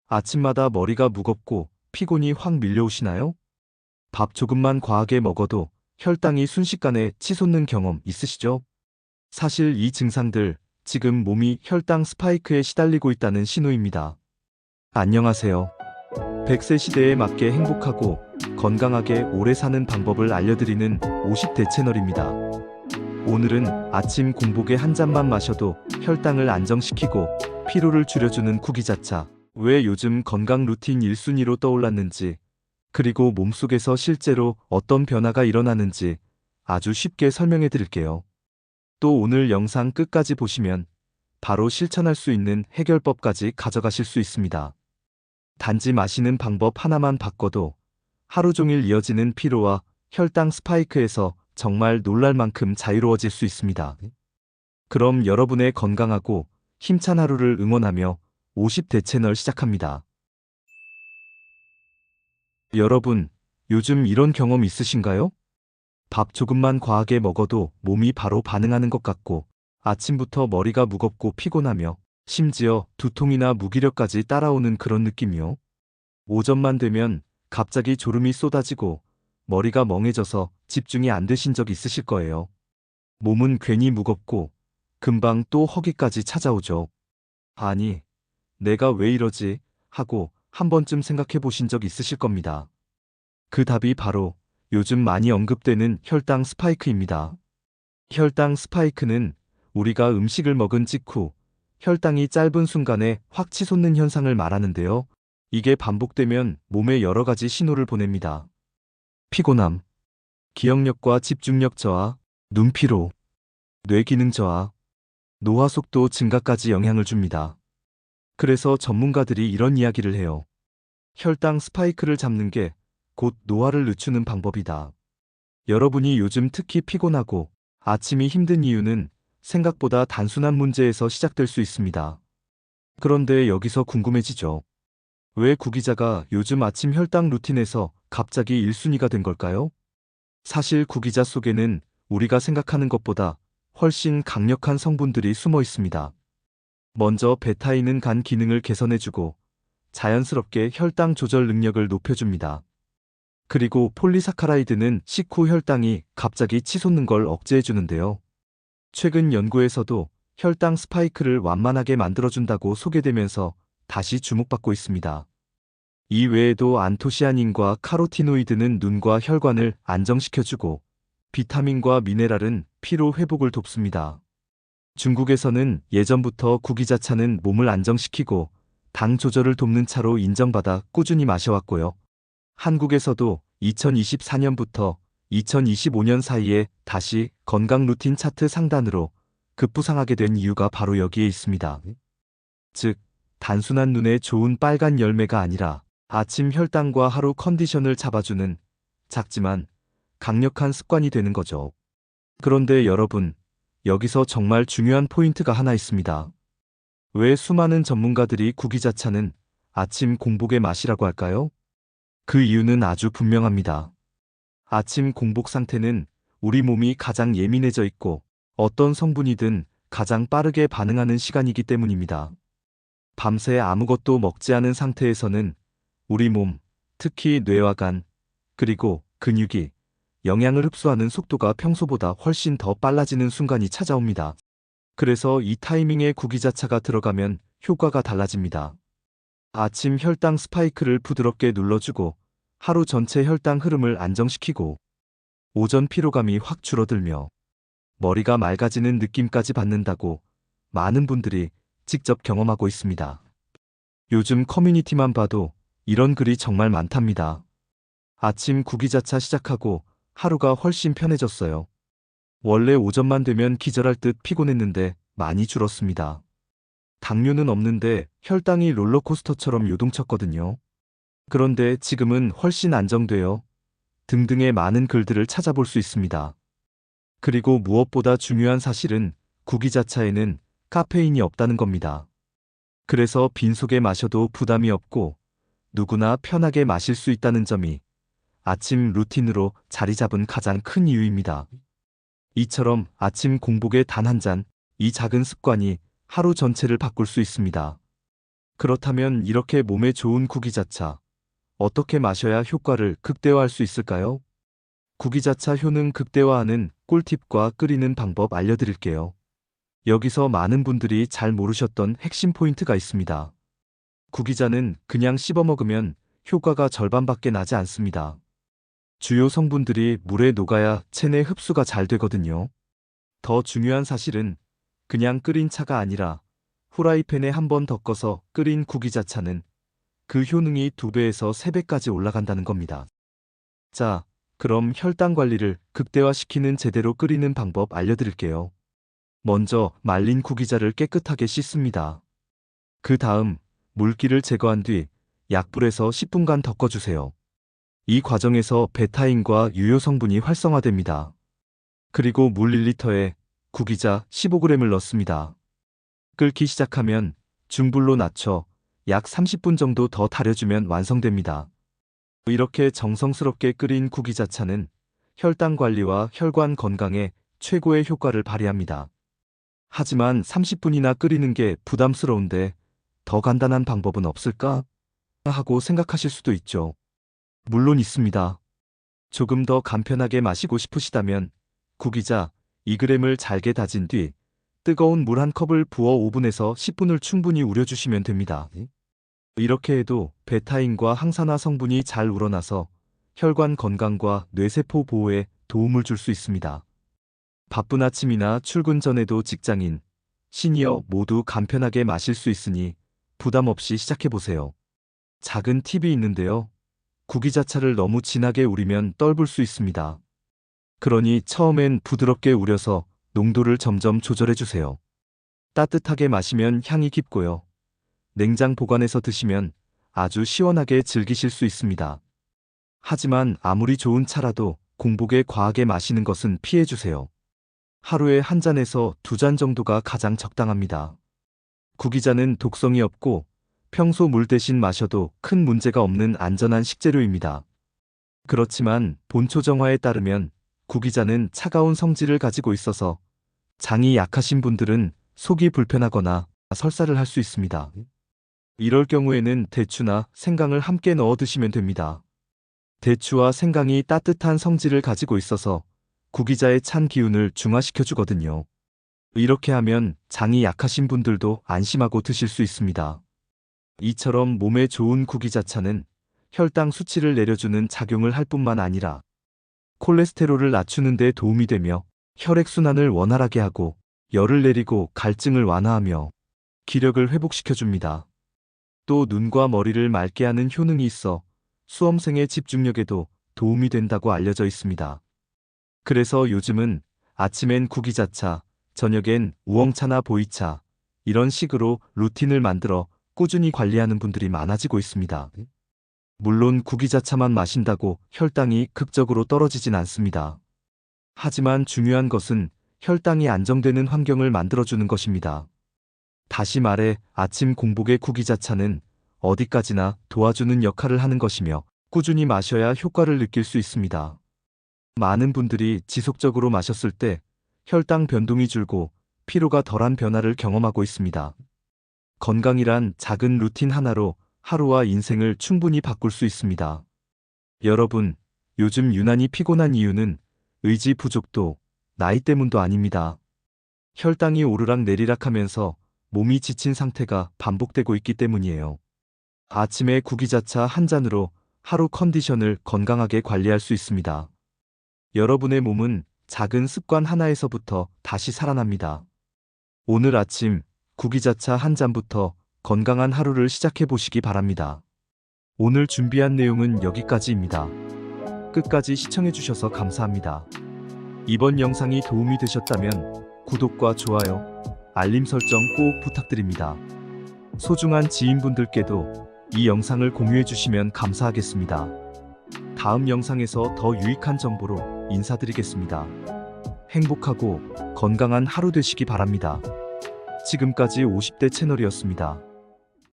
아침마다 머리가 무겁고 피곤이 확 밀려오시나요? 밥 조금만 과하게 먹어도 혈당이 순식간에 치솟는 경험 있으시죠? 사실 이 증상들, 지금 몸이 혈당 스파이크에 시달리고 있다는 신호입니다. 안녕하세요. 100세 시대에 맞게 행복하고 건강하게 오래 사는 방법을 알려드리는 50대 채널입니다. 오늘은 아침 공복에 한 잔만 마셔도 혈당을 안정시키고 피로를 줄여주는 구기자차, 왜 요즘 건강 루틴 1순위로 떠올랐는지, 그리고 몸속에서 실제로 어떤 변화가 일어나는지 아주 쉽게 설명해 드릴게요. 또 오늘 영상 끝까지 보시면 바로 실천할 수 있는 해결법까지 가져가실 수 있습니다. 단지 마시는 방법 하나만 바꿔도 하루 종일 이어지는 피로와 혈당 스파이크에서 정말 놀랄 만큼 자유로워질 수 있습니다. 그럼 여러분의 건강하고 힘찬 하루를 응원하며 50대 채널 시작합니다. 여러분, 요즘 이런 경험 있으신가요? 밥 조금만 과하게 먹어도 몸이 바로 반응하는 것 같고, 아침부터 머리가 무겁고 피곤하며, 심지어 두통이나 무기력까지 따라오는 그런 느낌이요. 오전만 되면 갑자기 졸음이 쏟아지고, 머리가 멍해져서 집중이 안 되신 적 있으실 거예요. 몸은 괜히 무겁고, 금방 또 허기까지 찾아오죠. 아니, 내가 왜 이러지? 하고 한 번쯤 생각해 보신 적 있으실 겁니다. 그 답이 바로 요즘 많이 언급되는 혈당 스파이크입니다. 혈당 스파이크는 우리가 음식을 먹은 직후 혈당이 짧은 순간에 확 치솟는 현상을 말하는데요. 이게 반복되면 몸에 여러 가지 신호를 보냅니다. 피곤함, 기억력과 집중력 저하, 눈피로, 뇌기능 저하, 노화 속도 증가까지 영향을 줍니다. 그래서 전문가들이 이런 이야기를 해요. 혈당 스파이크를 잡는 게 곧 노화를 늦추는 방법이다. 여러분이 요즘 특히 피곤하고 아침이 힘든 이유는 생각보다 단순한 문제에서 시작될 수 있습니다. 그런데 여기서 궁금해지죠. 왜 구기자가 요즘 아침 혈당 루틴에서 갑자기 1순위가 된 걸까요? 사실 구기자 속에는 우리가 생각하는 것보다 훨씬 강력한 성분들이 숨어 있습니다. 먼저 베타인은 간 기능을 개선해주고 자연스럽게 혈당 조절 능력을 높여줍니다. 그리고 폴리사카라이드는 식후 혈당이 갑자기 치솟는 걸 억제해주는데요. 최근 연구에서도 혈당 스파이크를 완만하게 만들어준다고 소개되면서 다시 주목받고 있습니다. 이 외에도 안토시아닌과 카로티노이드는 눈과 혈관을 안정시켜주고 비타민과 미네랄은 피로 회복을 돕습니다. 중국에서는 예전부터 구기자차는 몸을 안정시키고 당 조절을 돕는 차로 인정받아 꾸준히 마셔왔고요. 한국에서도 2024년부터 2025년 사이에 다시 건강 루틴 차트 상단으로 급부상하게 된 이유가 바로 여기에 있습니다. 즉, 단순한 눈에 좋은 빨간 열매가 아니라 아침 혈당과 하루 컨디션을 잡아주는 작지만 강력한 습관이 되는 거죠. 그런데 여러분, 여기서 정말 중요한 포인트가 하나 있습니다. 왜 수많은 전문가들이 구기자차는 아침 공복에 마시라고 할까요? 그 이유는 아주 분명합니다. 아침 공복 상태는 우리 몸이 가장 예민해져 있고 어떤 성분이든 가장 빠르게 반응하는 시간이기 때문입니다. 밤새 아무것도 먹지 않은 상태에서는 우리 몸, 특히 뇌와 간, 그리고 근육이 영양을 흡수하는 속도가 평소보다 훨씬 더 빨라지는 순간이 찾아옵니다. 그래서 이 타이밍에 구기자차가 들어가면 효과가 달라집니다. 아침 혈당 스파이크를 부드럽게 눌러주고 하루 전체 혈당 흐름을 안정시키고 오전 피로감이 확 줄어들며 머리가 맑아지는 느낌까지 받는다고 많은 분들이 직접 경험하고 있습니다. 요즘 커뮤니티만 봐도 이런 글이 정말 많답니다. 아침 구기자차 시작하고 하루가 훨씬 편해졌어요. 원래 오전만 되면 기절할 듯 피곤했는데 많이 줄었습니다. 당뇨는 없는데 혈당이 롤러코스터처럼 요동쳤거든요. 그런데 지금은 훨씬 안정되어 등등의 많은 글들을 찾아볼 수 있습니다. 그리고 무엇보다 중요한 사실은 구기자차에는 카페인이 없다는 겁니다. 그래서 빈속에 마셔도 부담이 없고 누구나 편하게 마실 수 있다는 점이 아침 루틴으로 자리 잡은 가장 큰 이유입니다. 이처럼 아침 공복에 단 한 잔, 이 작은 습관이 하루 전체를 바꿀 수 있습니다. 그렇다면 이렇게 몸에 좋은 구기자차, 어떻게 마셔야 효과를 극대화할 수 있을까요? 구기자차 효능 극대화하는 꿀팁과 끓이는 방법 알려드릴게요. 여기서 많은 분들이 잘 모르셨던 핵심 포인트가 있습니다. 구기자는 그냥 씹어 먹으면 효과가 절반밖에 나지 않습니다. 주요 성분들이 물에 녹아야 체내 흡수가 잘 되거든요. 더 중요한 사실은 그냥 끓인 차가 아니라 후라이팬에 한번 덮어서 끓인 구기자차는 그 효능이 2배에서 3배까지 올라간다는 겁니다. 자, 그럼 혈당 관리를 극대화시키는 제대로 끓이는 방법 알려드릴게요. 먼저 말린 구기자를 깨끗하게 씻습니다. 그 다음 물기를 제거한 뒤 약불에서 10분간 덮어주세요. 이 과정에서 베타인과 유효 성분이 활성화됩니다. 그리고 물 1리터에 구기자 15g을 넣습니다. 끓기 시작하면 중불로 낮춰 약 30분 정도 더 달여주면 완성됩니다. 이렇게 정성스럽게 끓인 구기자차는 혈당 관리와 혈관 건강에 최고의 효과를 발휘합니다. 하지만 30분이나 끓이는 게 부담스러운데 더 간단한 방법은 없을까? 하고 생각하실 수도 있죠. 물론 있습니다. 조금 더 간편하게 마시고 싶으시다면 구기자 2g을 잘게 다진 뒤 뜨거운 물 한 컵을 부어 오븐에서 10분을 충분히 우려주시면 됩니다. 이렇게 해도 베타인과 항산화 성분이 잘 우러나서 혈관 건강과 뇌세포 보호에 도움을 줄 수 있습니다. 바쁜 아침이나 출근 전에도 직장인, 시니어 모두 간편하게 마실 수 있으니 부담 없이 시작해보세요. 작은 팁이 있는데요. 구기자차를 너무 진하게 우리면 떫을 수 있습니다. 그러니 처음엔 부드럽게 우려서 농도를 점점 조절해주세요. 따뜻하게 마시면 향이 깊고요. 냉장 보관해서 드시면 아주 시원하게 즐기실 수 있습니다. 하지만 아무리 좋은 차라도 공복에 과하게 마시는 것은 피해주세요. 하루에 한 잔에서 2잔 정도가 가장 적당합니다. 구기자는 독성이 없고 평소 물 대신 마셔도 큰 문제가 없는 안전한 식재료입니다. 그렇지만 본초 정화에 따르면 구기자는 차가운 성질을 가지고 있어서 장이 약하신 분들은 속이 불편하거나 설사를 할 수 있습니다. 이럴 경우에는 대추나 생강을 함께 넣어 드시면 됩니다. 대추와 생강이 따뜻한 성질을 가지고 있어서 구기자의 찬 기운을 중화시켜 주거든요. 이렇게 하면 장이 약하신 분들도 안심하고 드실 수 있습니다. 이처럼 몸에 좋은 구기자차는 혈당 수치를 내려주는 작용을 할 뿐만 아니라 콜레스테롤을 낮추는 데 도움이 되며 혈액순환을 원활하게 하고 열을 내리고 갈증을 완화하며 기력을 회복시켜줍니다. 또 눈과 머리를 맑게 하는 효능이 있어 수험생의 집중력에도 도움이 된다고 알려져 있습니다. 그래서 요즘은 아침엔 구기자차, 저녁엔 우엉차나 보이차, 이런 식으로 루틴을 만들어 꾸준히 관리하는 분들이 많아지고 있습니다. 물론 구기자차만 마신다고 혈당이 극적으로 떨어지진 않습니다. 하지만 중요한 것은 혈당이 안정되는 환경을 만들어주는 것입니다. 다시 말해 아침 공복의 구기자차는 어디까지나 도와주는 역할을 하는 것이며 꾸준히 마셔야 효과를 느낄 수 있습니다. 많은 분들이 지속적으로 마셨을 때 혈당 변동이 줄고 피로가 덜한 변화를 경험하고 있습니다. 건강이란 작은 루틴 하나로 하루와 인생을 충분히 바꿀 수 있습니다. 여러분, 요즘 유난히 피곤한 이유는 의지 부족도 나이 때문도 아닙니다. 혈당이 오르락 내리락 하면서 몸이 지친 상태가 반복되고 있기 때문이에요. 아침에 구기자차 한 잔으로 하루 컨디션을 건강하게 관리할 수 있습니다. 여러분의 몸은 작은 습관 하나에서부터 다시 살아납니다. 오늘 아침 구기자차 한 잔부터 건강한 하루를 시작해 보시기 바랍니다. 오늘 준비한 내용은 여기까지입니다. 끝까지 시청해 주셔서 감사합니다. 이번 영상이 도움이 되셨다면 구독과 좋아요, 알림 설정 꼭 부탁드립니다. 소중한 지인분들께도 이 영상을 공유해 주시면 감사하겠습니다. 다음 영상에서 더 유익한 정보로 인사드리겠습니다. 행복하고 건강한 하루 되시기 바랍니다. 지금까지 50대 채널이었습니다.